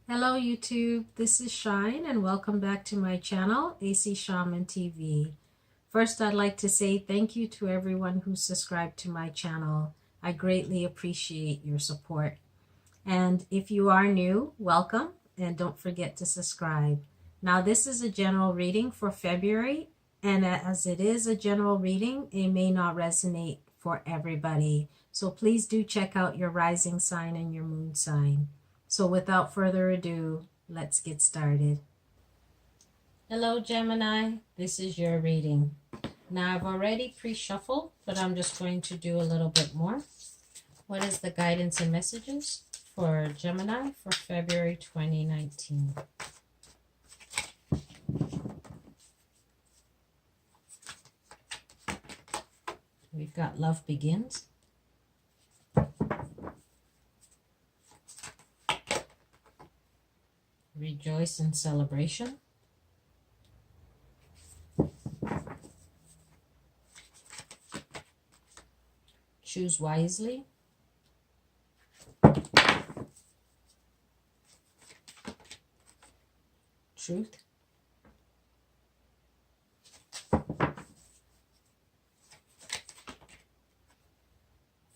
Hello YouTube, this is Shine and welcome back to my channel, AC Shaman TV. First, I'd like to say thank you to everyone who subscribed to my channel. I greatly appreciate your support. And if you are new, welcome and don't forget to subscribe. Now, this is a general reading for February, and as it is a general reading, it may not resonate for everybody. So please do check out your rising sign and your moon sign. So without further ado, let's get started. Hello Gemini, this is your reading. Now I've already pre-shuffled, but I'm just going to do a little bit more. What is the guidance and messages for Gemini for February 2019? We've got Love Begins. Rejoice in celebration. Choose wisely. Truth.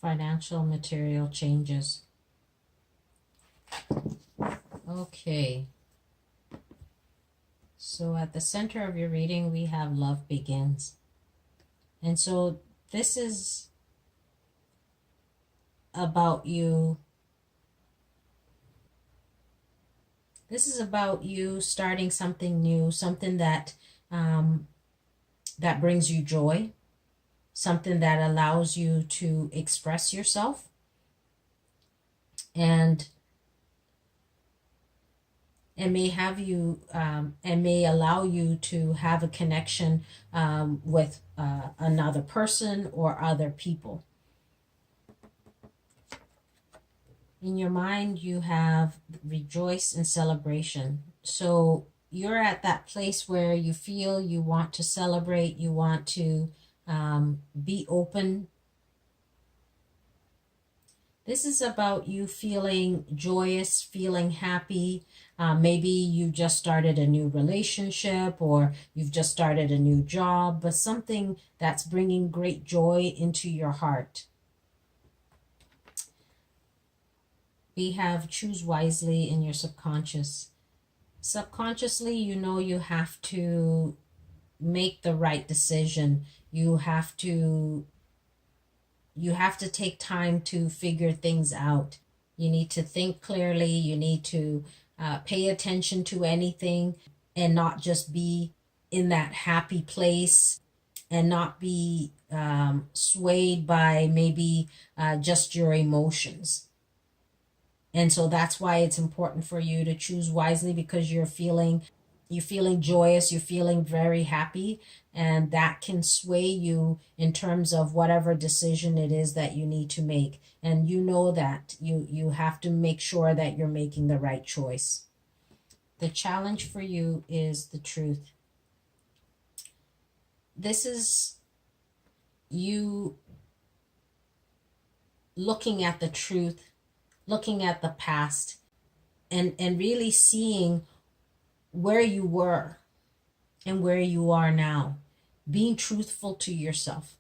Financial material changes. Okay. So at the center of your reading, we have Love Begins. And so this is about you. This is about you starting something new, something that that brings you joy, something that allows you to express yourself, and may have you and may allow you to have a connection with another person or other people. In your mind, you have rejoice and celebration. So you're at that place where you feel you want to celebrate, you want to be open. This is about you feeling joyous, feeling happy. Maybe you just started a new relationship or you've just started a new job, but something that's bringing great joy into your heart. We have choose wisely in your subconscious. Subconsciously, you know you have to make the right decision. You have to take time to figure things out. You need to think clearly. You need to pay attention to anything and not just be in that happy place and not be swayed by maybe just your emotions. And so that's why it's important for you to choose wisely, because you're feeling joyous, you're feeling very happy, and that can sway you in terms of whatever decision it is that you need to make. And you know that you have to make sure that you're making the right choice. The challenge for you is the truth. This is you looking at the truth, looking at the past, and really seeing where you were and where you are now, being truthful to yourself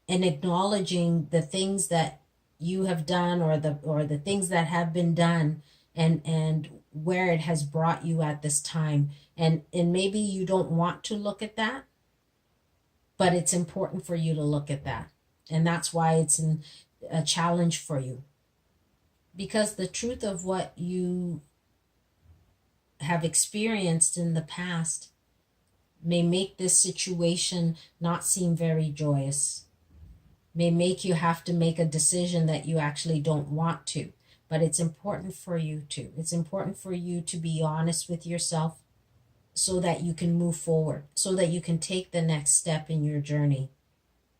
and acknowledging the things that you have done or the things that have been done and where it has brought you at this time. And maybe you don't want to look at that, but it's important for you to look at that. And that's why it's a challenge for you. Because the truth of what you have experienced in the past may make this situation not seem very joyous, may make you have to make a decision that you actually don't want to, but it's important for you to. It's important for you to be honest with yourself so that you can move forward, so that you can take the next step in your journey.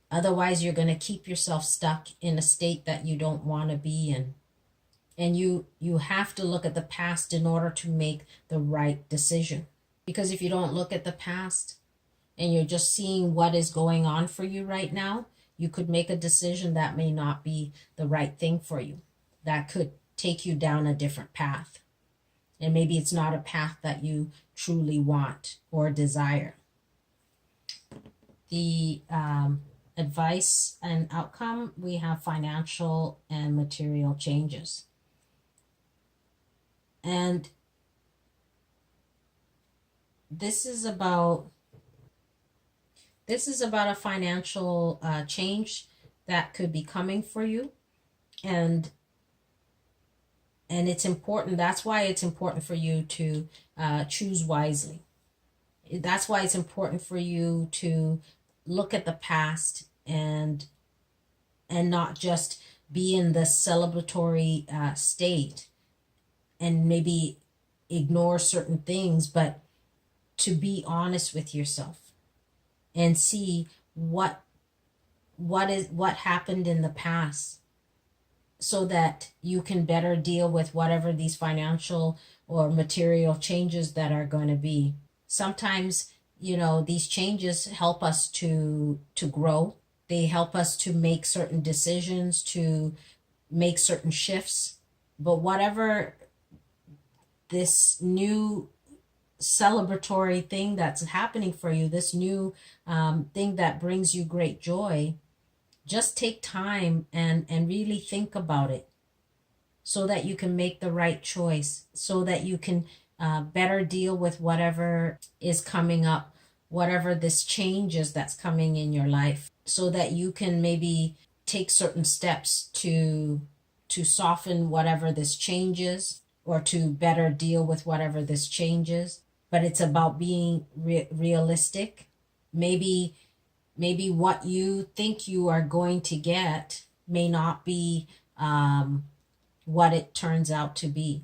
Otherwise, you're going to keep yourself stuck in a state that you don't want to be in. And you have to look at the past in order to make the right decision. Because if you don't look at the past and you're just seeing what is going on for you right now, you could make a decision that may not be the right thing for you. That could take you down a different path. and maybe it's not a path that you truly want or desire. The advice and outcome, we have financial and material changes. And this is about a financial change that could be coming for you, and it's important. That's why it's important for you to choose wisely. That's why it's important for you to look at the past and not just be in this celebratory state and maybe ignore certain things, but to be honest with yourself and see what happened in the past, so that you can better deal with whatever these financial or material changes that are going to be. Sometimes, these changes help us to grow. They help us to make certain decisions, to make certain shifts. But whatever this new celebratory thing that's happening for you, this new thing that brings you great joy, just take time and really think about it, so that you can make the right choice, so that you can better deal with whatever is coming up, whatever this change is that's coming in your life, so that you can maybe take certain steps to soften whatever this change is, or to better deal with whatever this change is. But it's about being realistic. Maybe what you think you are going to get may not be what it turns out to be.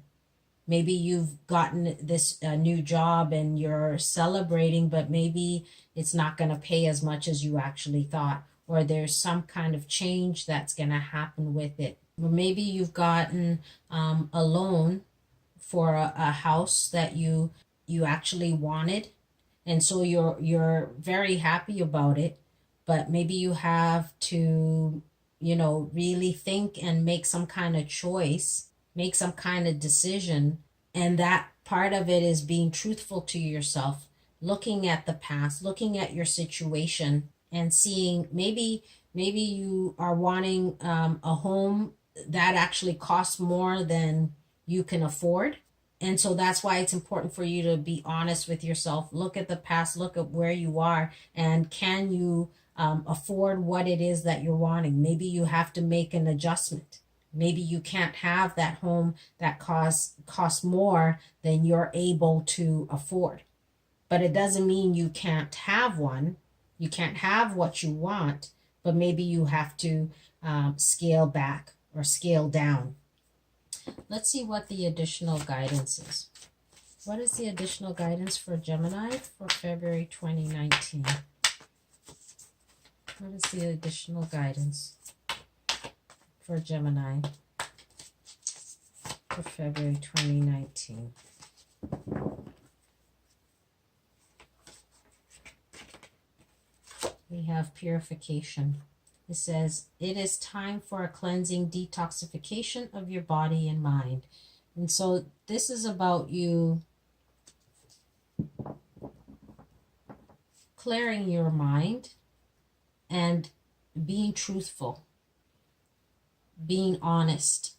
Maybe you've gotten this new job and you're celebrating, but maybe it's not going to pay as much as you actually thought, or there's some kind of change that's going to happen with it. Or maybe you've gotten a loan for a house that you actually wanted, and so you're very happy about it, but maybe you have to really think and make some kind of choice, make some kind of decision. And that part of it is being truthful to yourself, looking at the past, looking at your situation, and seeing maybe you are wanting a home that actually costs more than you can afford. And so that's why it's important for you to be honest with yourself. Look at the past, look at where you are, and can you afford what it is that you're wanting? Maybe you have to make an adjustment. Maybe you can't have that home that costs more than you're able to afford. But it doesn't mean you can't have one. You can't have what you want, but maybe you have to scale back or scale down. Let's see what the additional guidance is. What is the additional guidance for Gemini for February 2019? What is the additional guidance for Gemini for February 2019? We have purification. It says, it is time for a cleansing detoxification of your body and mind. And so this is about you clearing your mind and being truthful, being honest,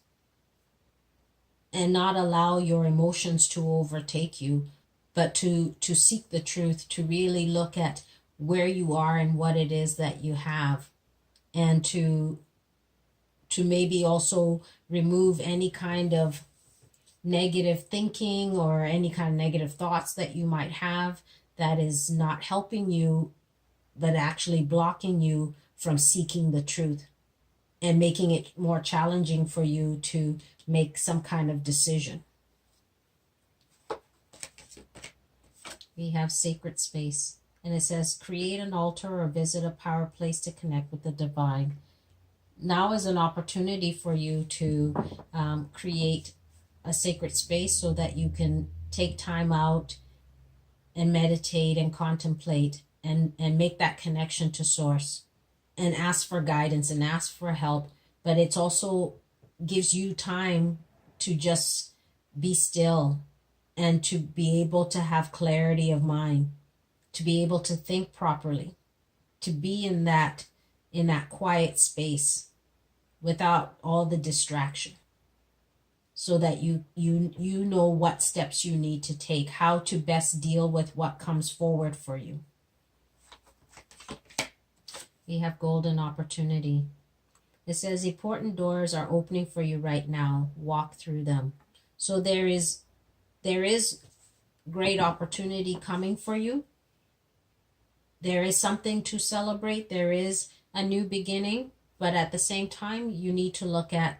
and not allow your emotions to overtake you, but to seek the truth, to really look at where you are and what it is that you have, and to maybe also remove any kind of negative thinking or any kind of negative thoughts that you might have that is not helping you, but actually blocking you from seeking the truth and making it more challenging for you to make some kind of decision. We have sacred space. And it says, create an altar or visit a power place to connect with the divine. Now is an opportunity for you to create a sacred space so that you can take time out and meditate and contemplate and make that connection to source and ask for guidance and ask for help. But it's also gives you time to just be still and to be able to have clarity of mind, to be able to think properly, to be in that quiet space without all the distraction, so that you know what steps you need to take, how to best deal with what comes forward for you. We have golden opportunity. It says important doors are opening for you right now. Walk through them. So there is great opportunity coming for you. There is something to celebrate. There is a new beginning, but at the same time, you need to look at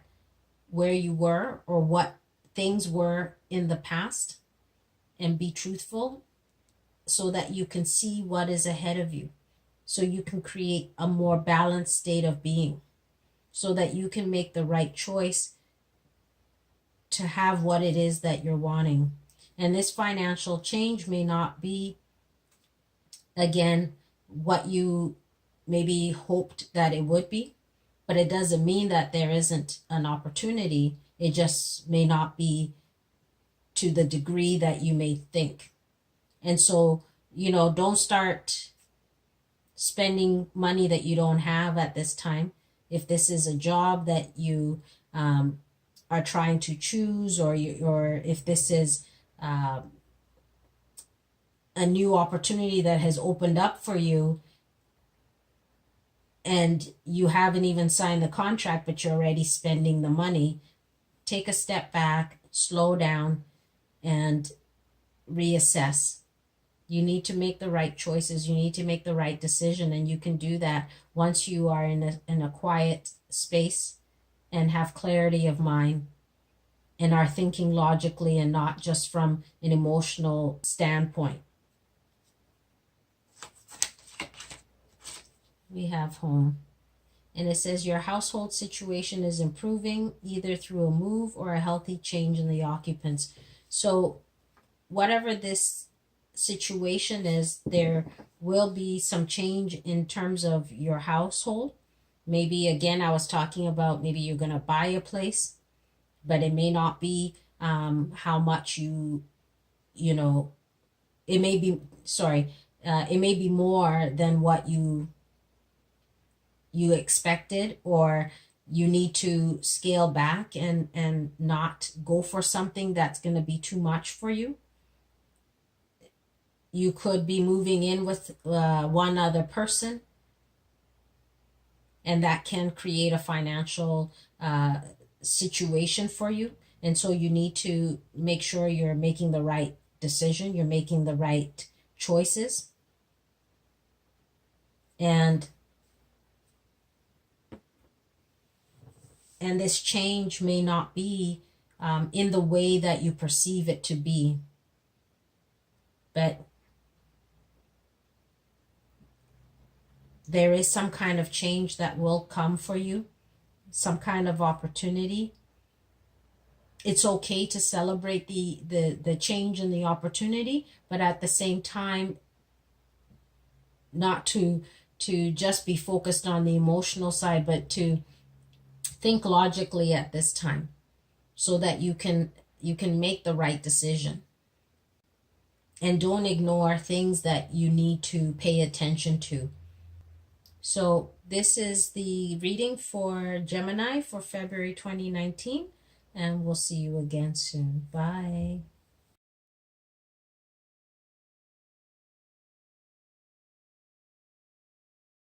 where you were or what things were in the past and be truthful so that you can see what is ahead of you, so you can create a more balanced state of being, so that you can make the right choice to have what it is that you're wanting. And this financial change may not be, again, what you maybe hoped that it would be, but it doesn't mean that there isn't an opportunity. It just may not be to the degree that you may think. And so, don't start spending money that you don't have at this time. If this is a job that you are trying to choose, or if this is a new opportunity that has opened up for you, and you haven't even signed the contract, but you're already spending the money, take a step back, slow down, and reassess. You need to make the right choices. You need to make the right decision, and you can do that once you are in a quiet space and have clarity of mind and are thinking logically and not just from an emotional standpoint. We have home. And it says your household situation is improving either through a move or a healthy change in the occupants. So whatever this situation is, there will be some change in terms of your household. Maybe, again, I was talking about maybe you're going to buy a place, but it may not be how much it may be, it may be more than what you expected, or you need to scale back and not go for something that's going to be too much for you. You could be moving in with one other person, and that can create a financial situation for you. And so you need to make sure you're making the right decision, you're making the right choices. And this change may not be in the way that you perceive it to be, but there is some kind of change that will come for you, some kind of opportunity. It's okay to celebrate the change and the opportunity, but at the same time, not to just be focused on the emotional side, but to think logically at this time, so that you can make the right decision. And don't ignore things that you need to pay attention to. So this is the reading for Gemini for February 2019, and we'll see you again soon. Bye.